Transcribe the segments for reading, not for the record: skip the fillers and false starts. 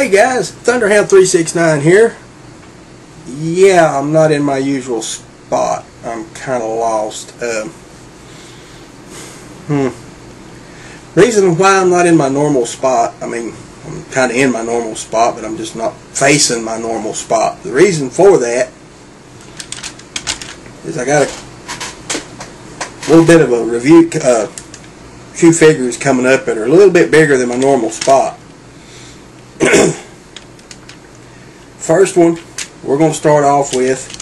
Hey guys, Thunderhound369 here. Yeah, I'm not in my usual spot. I'm kind of lost. Reason why I'm not in my normal spot, I mean, I'm kind of in my normal spot, but I'm just not facing my normal spot. The reason for that is I got a little bit of a review, few figures coming up that are a little bit bigger than my normal spot. First one we're going to start off with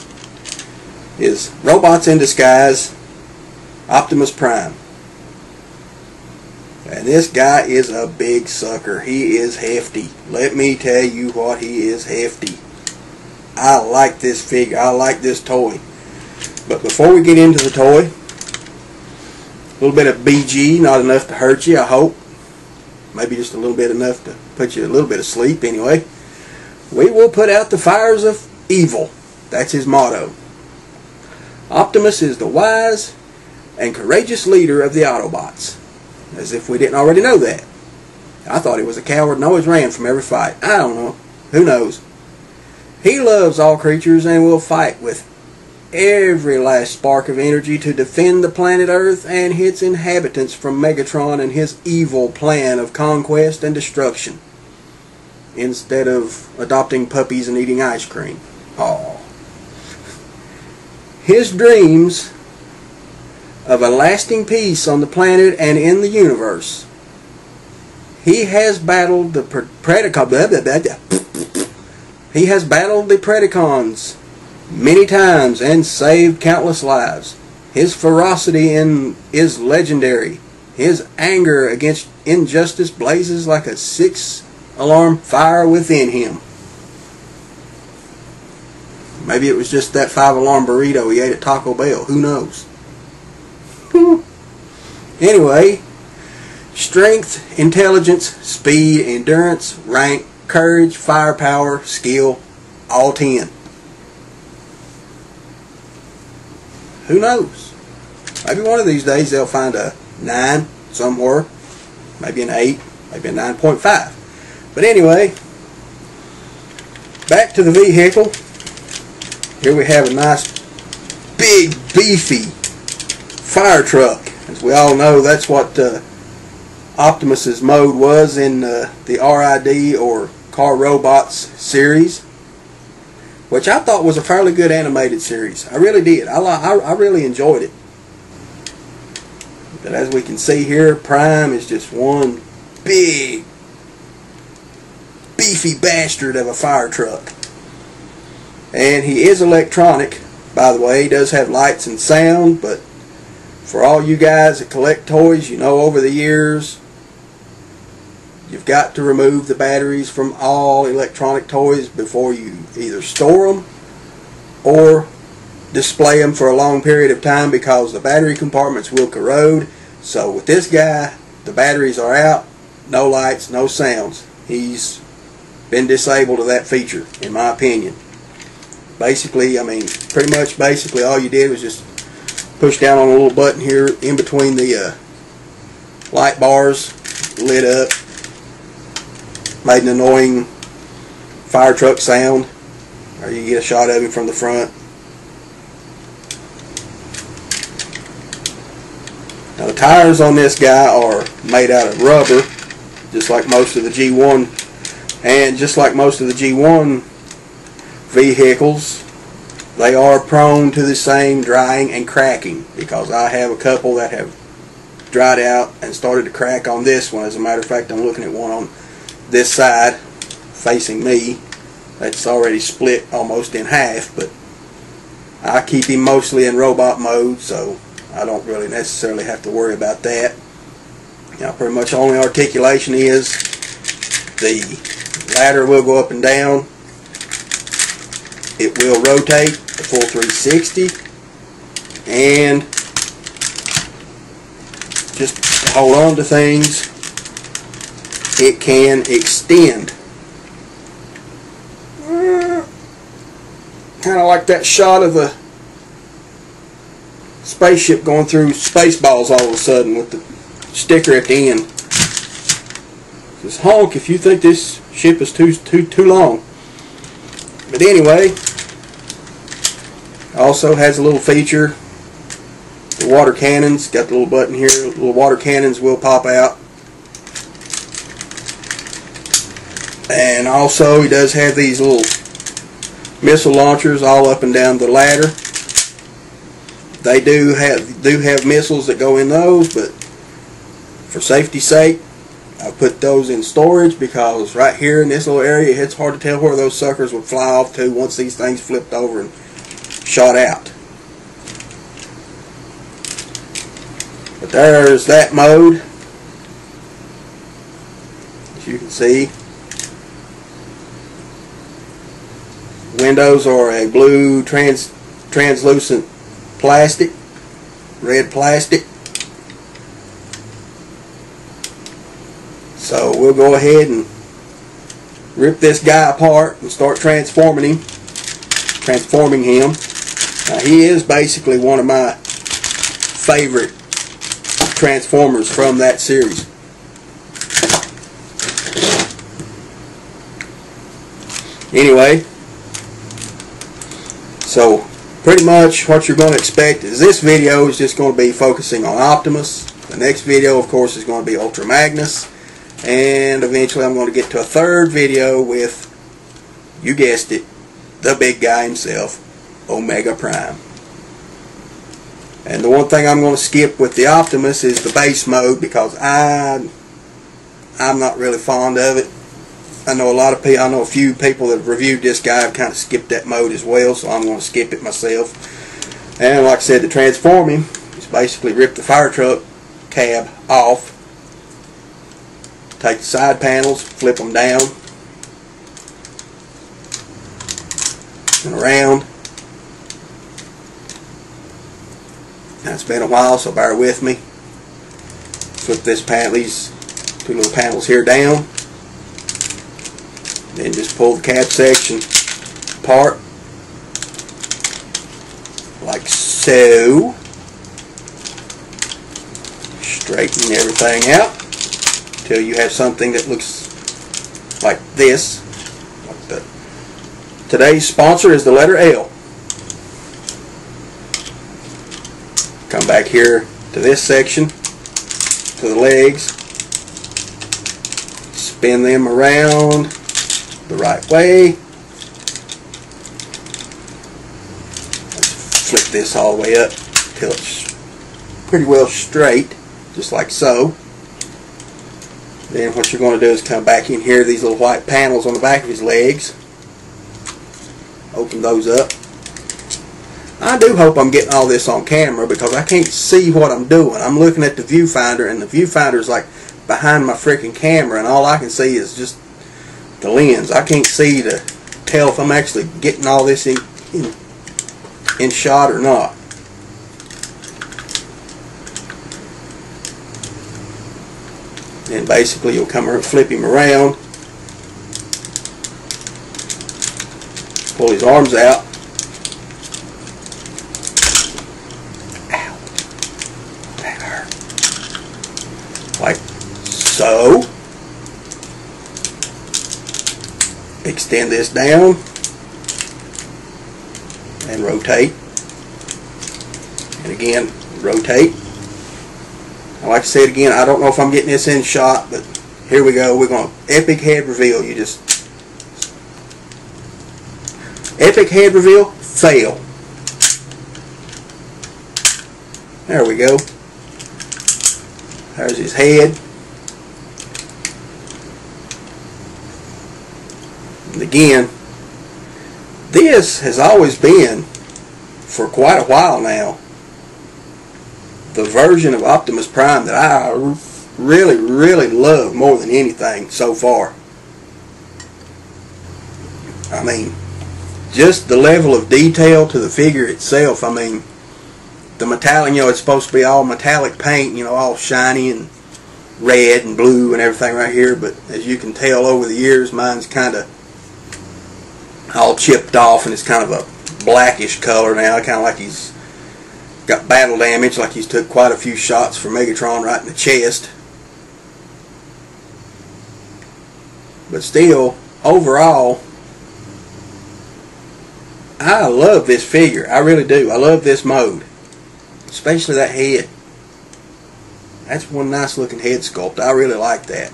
is Robots in Disguise, Optimus Prime. And this guy is a big sucker. He is hefty. Let me tell you what, he is hefty. I like this figure. I like this toy. But before we get into the toy, a little bit of BG, not enough to hurt you, I hope. Maybe just a little bit enough to put you a little bit of sleep anyway. We will put out the fires of evil. That's his motto. Optimus is the wise and courageous leader of the Autobots. As if we didn't already know that. I thought he was a coward and always ran from every fight. I don't know. Who knows? He loves all creatures and will fight with every last spark of energy to defend the planet Earth and its inhabitants from Megatron and his evil plan of conquest and destruction, instead of adopting puppies and eating ice cream. Oh. His dreams of a lasting peace on the planet and in the universe. He has battled the He has battled the Predacons many times and saved countless lives. His ferocity is legendary. His anger against injustice blazes like a 6-alarm fire within him. Maybe it was just that 5-alarm burrito he ate at Taco Bell. Who knows? Anyway, strength, intelligence, speed, endurance, rank, courage, firepower, skill, all 10. Who knows? Maybe one of these days they'll find a 9 somewhere, maybe an 8, maybe a 9.5. But anyway, back to the vehicle. Here we have a nice, big, beefy fire truck. As we all know, that's what Optimus's mode was in the R.I.D. or Car Robots series, which I thought was a fairly good animated series. I really did. I really enjoyed it. But as we can see here, Prime is just one big, beefy bastard of a fire truck. And he is electronic, by the way. He does have lights and sound, but for all you guys that collect toys, you know over the years, you've got to remove the batteries from all electronic toys before you either store them or display them for a long period of time, because the battery compartments will corrode. So with this guy, the batteries are out, no lights, no sounds. He's been disabled of that feature, in my opinion. Basically, I mean, pretty much basically all you did was just push down on a little button here in between the light bars, lit up, made an annoying fire truck sound, or you get a shot of him from the front. Now the tires on this guy are made out of rubber, just like most of the G1, and just like most of the G1 vehicles, they are prone to the same drying and cracking, because I have a couple that have dried out and started to crack on this one. As a matter of fact, I'm looking at one on this side facing me that's already split almost in half, but I keep him mostly in robot mode, so I don't really necessarily have to worry about that. Now, pretty much only articulation is the ladder will go up and down. It will rotate the full 360, and just to hold on to things, it can extend. Kind of like that shot of a spaceship going through Spaceballs all of a sudden with the sticker at the end. Just honk if you think this ship is too long. But anyway, also has a little feature. The water cannons, got the little button here. Little water cannons will pop out. And also he does have these little missile launchers all up and down the ladder. They do have missiles that go in those, but for safety's sake, I put those in storage because right here in this little area, it's hard to tell where those suckers would fly off to once these things flipped over and shot out. But there's that mode. As you can see, windows are a blue translucent plastic, red plastic. So we'll go ahead and rip this guy apart and start transforming him. Now, he is basically one of my favorite Transformers from that series. Anyway, so pretty much what you're going to expect is this video is just going to be focusing on Optimus. The next video, of course, is going to be Ultra Magnus. And eventually I'm going to get to a third video with, you guessed it, the big guy himself, Omega Prime. And the one thing I'm going to skip with the Optimus is the base mode because I'm not really fond of it. I know a few people that have reviewed this guy have kind of skipped that mode as well, so I'm going to skip it myself. And like I said, to transform him, just basically rip the fire truck cab off, take the side panels, flip them down and around. Now it's been a while, so bear with me. Flip these two little panels here down. Then just pull the cab section apart like so. Straighten everything out until you have something that looks like this. Today's sponsor is the letter L. Come back here to this section, to the legs, spin them around the right way. Let's flip this all the way up till it's pretty well straight, just like so. Then what you're going to do is come back in here, these little white panels on the back of his legs. Open those up. I do hope I'm getting all this on camera because I can't see what I'm doing. I'm looking at the viewfinder, and the viewfinder is like behind my freaking camera, and all I can see is just the lens. I can't see to tell if I'm actually getting all this in shot or not. And basically you'll come and flip him around, pull his arms out. Ow. That hurt. Like so. Extend this down and rotate. And again, rotate. Like I said again, I don't know if I'm getting this in shot, but here we go. We're going to epic head reveal. You just epic head reveal, fail. There we go. There's his head. And again, this has always been, for quite a while now, the version of Optimus Prime that I really, really love more than anything so far. I mean, just the level of detail to the figure itself. I mean, the metallic, you know, it's supposed to be all metallic paint, you know, all shiny and red and blue and everything right here, but as you can tell over the years, mine's kind of all chipped off and it's kind of a blackish color now, kind of like he's got battle damage, like he's took quite a few shots from Megatron right in the chest. But still, overall, I love this figure. I really do. I love this mode. Especially that head. That's one nice looking head sculpt. I really like that.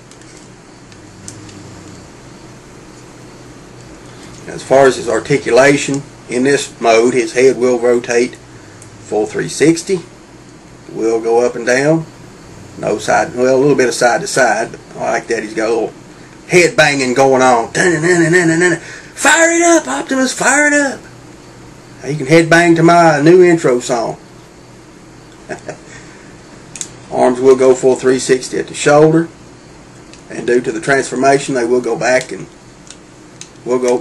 As far as his articulation, in this mode, his head will rotate full 360. Will go up and down. No side, well, a little bit of side to side, but I like that. He's got a little head banging going on. Fire it up, Optimus, fire it up. Now you can head bang to my new intro song. Arms will go full 360 at the shoulder, and due to the transformation, they will go back and will go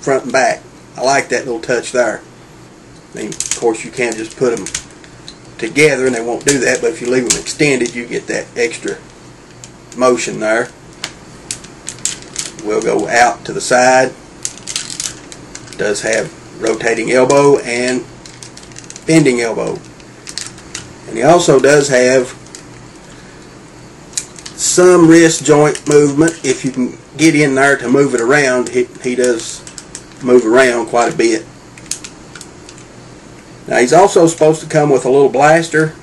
front and back. I like that little touch there. I mean, of course, you can't just put them together and they won't do that, but if you leave them extended, you get that extra motion there. We'll go out to the side. Does have rotating elbow and bending elbow, and he also does have some wrist joint movement. If you can get in there to move it around, he does move around quite a bit. Now he's also supposed to come with a little blaster,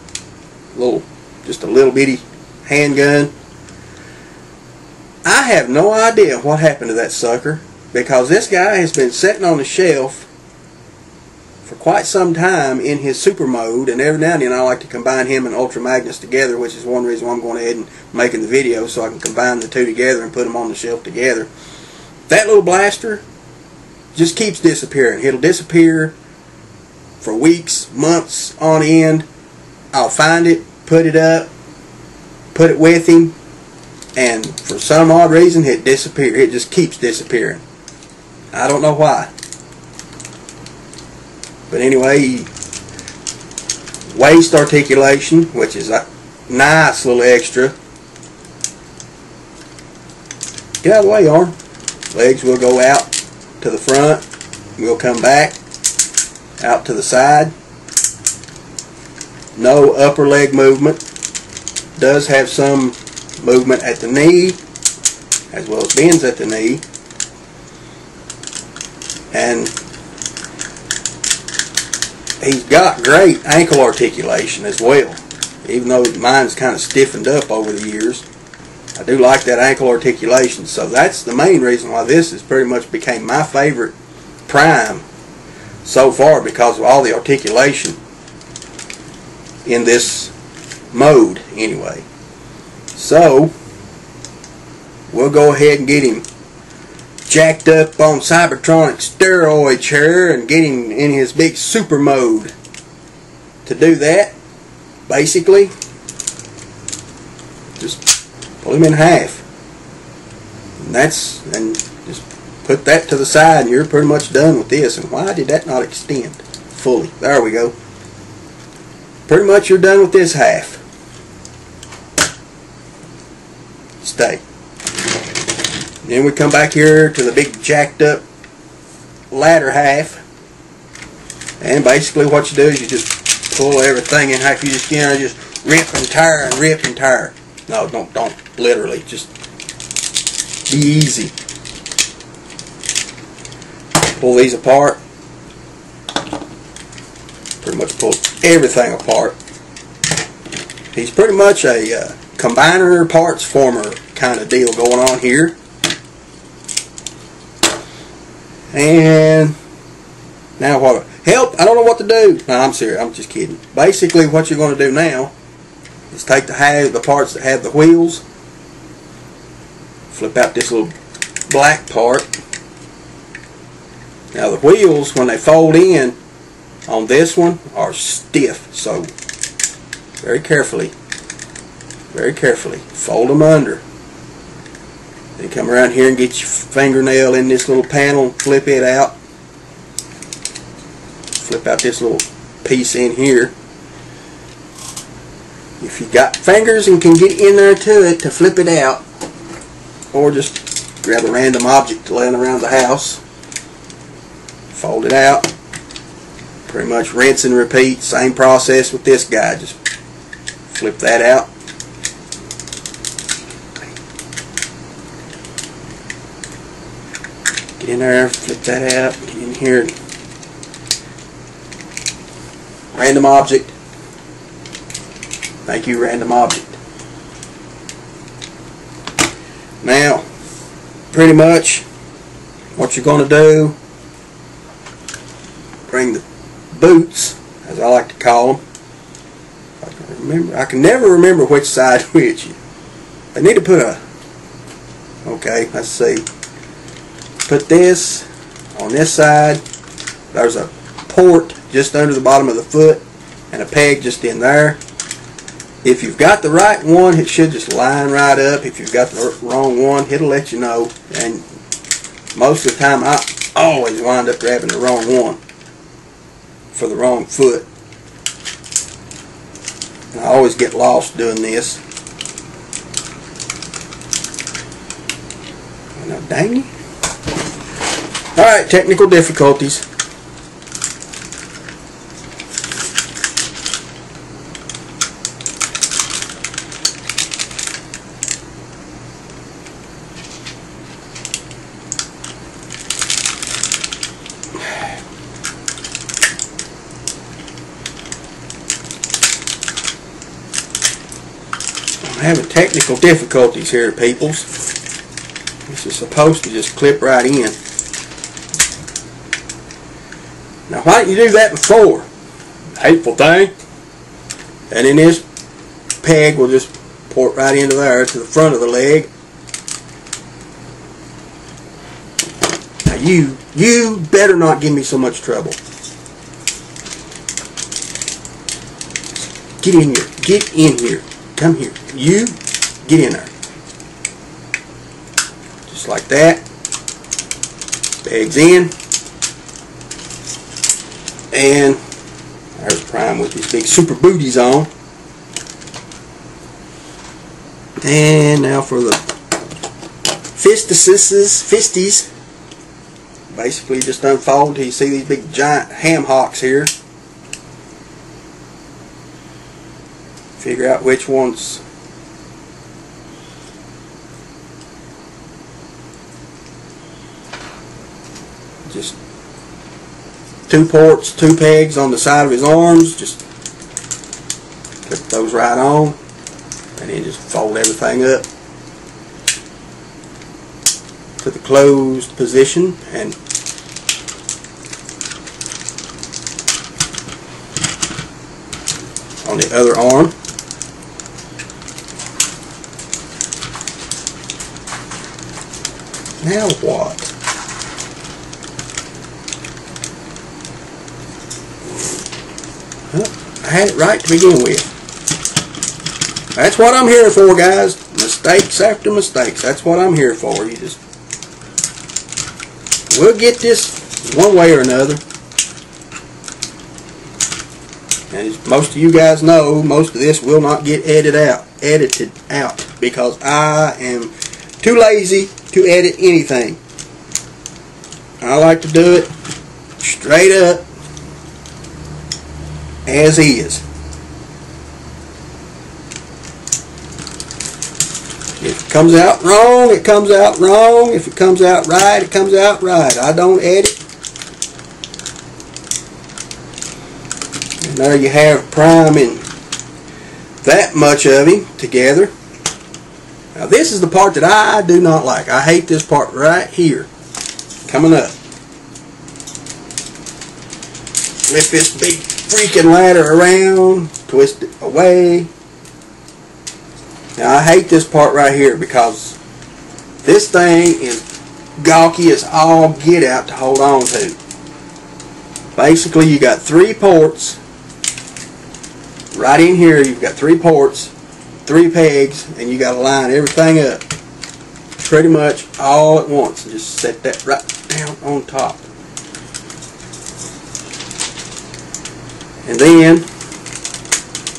just a little bitty handgun. I have no idea what happened to that sucker, because this guy has been sitting on the shelf for quite some time in his super mode, and every now and then I like to combine him and Ultra Magnus together, which is one reason why I'm going ahead and making the video, so I can combine the two together and put them on the shelf together. That little blaster just keeps disappearing. It'll disappear for weeks, months on end. I'll find it, put it up, put it with him, and for some odd reason it disappears. It just keeps disappearing. I don't know why. But anyway, waist articulation, which is a nice little extra. Get out of the way, arm. Legs will go out to the front. We'll come back out to the side. No upper leg movement. Does have some movement at the knee, as well as bends at the knee. And he's got great ankle articulation as well, even though mine's kind of stiffened up over the years. I do like that ankle articulation, so that's the main reason why this has pretty much became my favorite Prime so far, because of all the articulation in this mode anyway. So we'll go ahead and get him jacked up on Cybertronic steroids here and get him in his big super mode. To do that, basically, just pull him in half. And just put that to the side, and you're pretty much done with this. And why did that not extend fully? There we go. Pretty much you're done with this half. Stay. Then we come back here to the big jacked up ladder half, and basically what you do is you just pull everything in half. You just, just rip and tear and rip and tear. No, don't literally. Just be easy. Pull these apart. Pretty much pull everything apart. He's pretty much a combiner parts former kind of deal going on here. And now what? Help! I don't know what to do. No, I'm serious. I'm just kidding. Basically, what you're going to do now is take the parts that have the wheels, flip out this little black part. Now the wheels, when they fold in on this one, are stiff. So very carefully fold them under. Then come around here and get your fingernail in this little panel and flip it out. Flip out this little piece in here. If you got fingers and can get in there to it to flip it out, or just grab a random object laying around the house, fold it out, pretty much rinse and repeat. Same process with this guy. Just flip that out. Get in there, flip that out, get in here. Random object. Thank you, random object. Now, pretty much what you're going to do, bring the boots, as I like to call them. I can never remember which side which. I need to put a, okay, let's see. Put this on this side. There's a port just under the bottom of the foot and a peg just in there. If you've got the right one, it should just line right up. If you've got the wrong one, it'll let you know. And most of the time, I always wind up grabbing the wrong one for the wrong foot. And I always get lost doing this. Now, dang it. Alright, technical difficulties. I'm having technical difficulties here, peoples. This is supposed to just clip right in. Now, why didn't you do that before? Hateful thing. And then this peg will just port right into there to the front of the leg. Now, you better not give me so much trouble. Get in here. Get in here. Come here. You, get in there. Just like that. Pegs in. And there's Prime with his big super booties on. And now for the fisties. Basically just unfold till you see these big giant ham hocks here. Figure out which ones just two ports, two pegs on the side of his arms. Just put those right on and then just fold everything up to the closed position and on the other arm. Now what? Well, I had it right to begin with. That's what I'm here for, guys. Mistakes after mistakes. That's what I'm here for. We'll get this one way or another. And as most of you guys know, most of this will not get edited out because I am too lazy to edit anything. I like to do it straight up as is. If it comes out wrong, it comes out wrong. If it comes out right, it comes out right. I don't edit. And there you have Prime and that much of him together. Now this is the part that I do not like. I hate this part right here. Coming up. Lift this big freaking ladder around. Twist it away. Now I hate this part right here because this thing is gawky as all get out to hold on to. Basically you got three ports. Right in here you've got three ports, three pegs, and you got to line everything up pretty much all at once and just set that right down on top. And then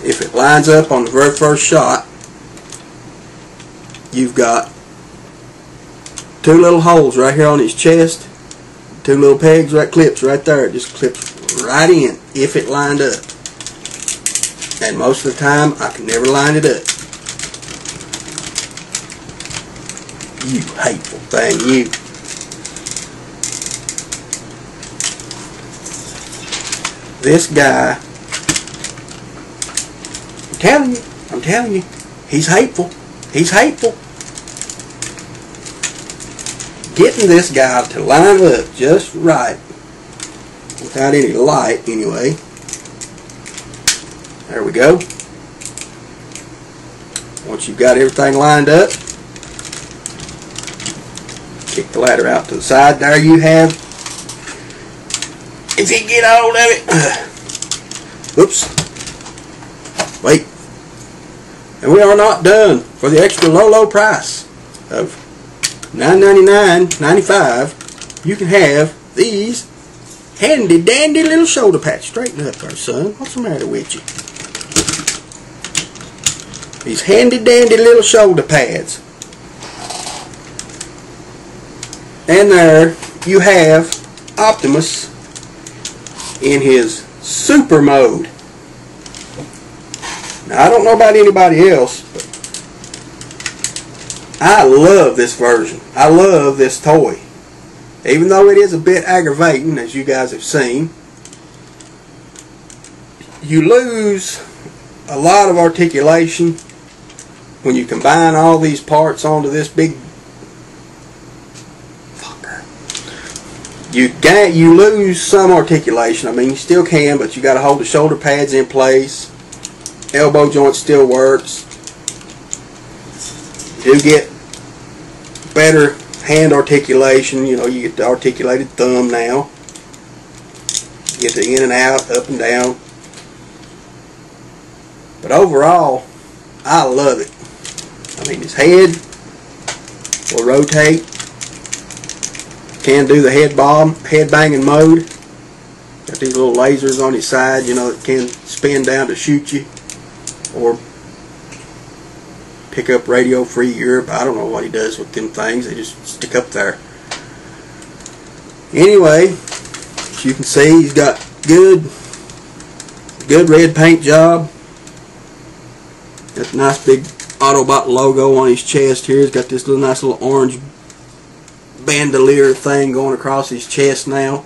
if it lines up on the very first shot, you've got two little holes right here on his chest, two little pegs, right, clips right there. It just clips right in if it lined up. And most of the time I can never line it up. You hateful thing, you. this guy, I'm telling you, he's hateful. He's hateful. Getting this guy to line up just right, without any light anyway. There we go. Once you've got everything lined up, kick the ladder out to the side. There you have, if you get a hold of it, oops, wait, and we are not done. For the extra low price of $9.99.95, you can have these handy dandy little shoulder pads. Straighten up there, son. What's the matter with you? These handy dandy little shoulder pads. And there you have Optimus in his super mode. Now I don't know about anybody else, but I love this version. I love this toy. Even though it is a bit aggravating, as you guys have seen, you lose a lot of articulation when you combine all these parts onto this big fucker. You lose some articulation. I mean, you still can, but you got to hold the shoulder pads in place. Elbow joint still works. You do get better hand articulation. You know, you get the articulated thumb now. You get the in and out, up and down. But overall, I love it. I mean, his head will rotate. Can do the head banging mode. Got these little lasers on his side, you know, that can spin down to shoot you, or pick up Radio Free Europe. I don't know what he does with them things. They just stick up there. Anyway, as you can see, he's got good red paint job. Got the nice big Autobot logo on his chest here. He's got this nice little orange bandolier thing going across his chest now.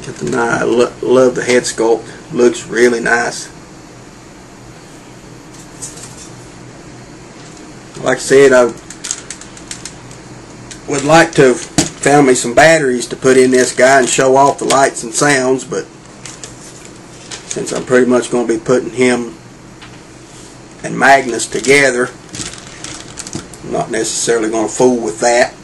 Got the I love the head sculpt. Looks really nice. Like I said, I would like to have found me some batteries to put in this guy and show off the lights and sounds, but since I'm pretty much going to be putting him and Magnus together, I'm not necessarily going to fool with that.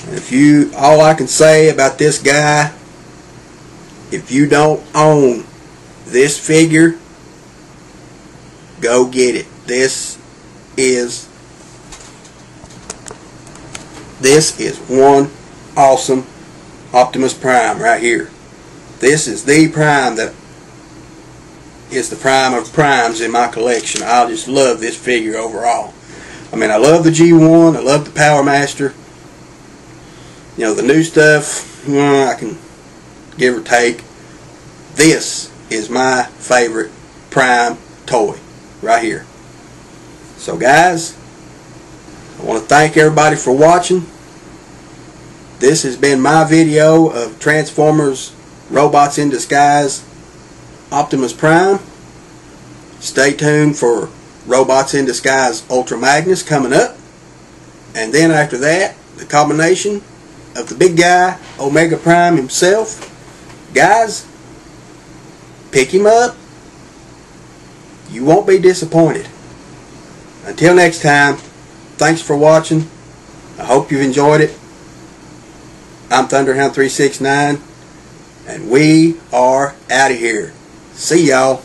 And all I can say about this guy, if you don't own this figure, go get it. This is one awesome Optimus Prime right here. This is the Prime that is the prime of primes in my collection. I just love this figure overall. I mean, I love the G1, I love the Power Master. You know, the new stuff, I can give or take. This is my favorite Prime toy right here. So guys, I want to thank everybody for watching. This has been my video of Transformers Robots in Disguise Optimus Prime. Stay tuned for Robots in Disguise Ultra Magnus coming up. And then after that, the combination of the big guy, Omega Prime himself. Guys, pick him up. You won't be disappointed. Until next time, thanks for watching. I hope you've enjoyed it. I'm Thunderhound369, and we are out of here. See y'all.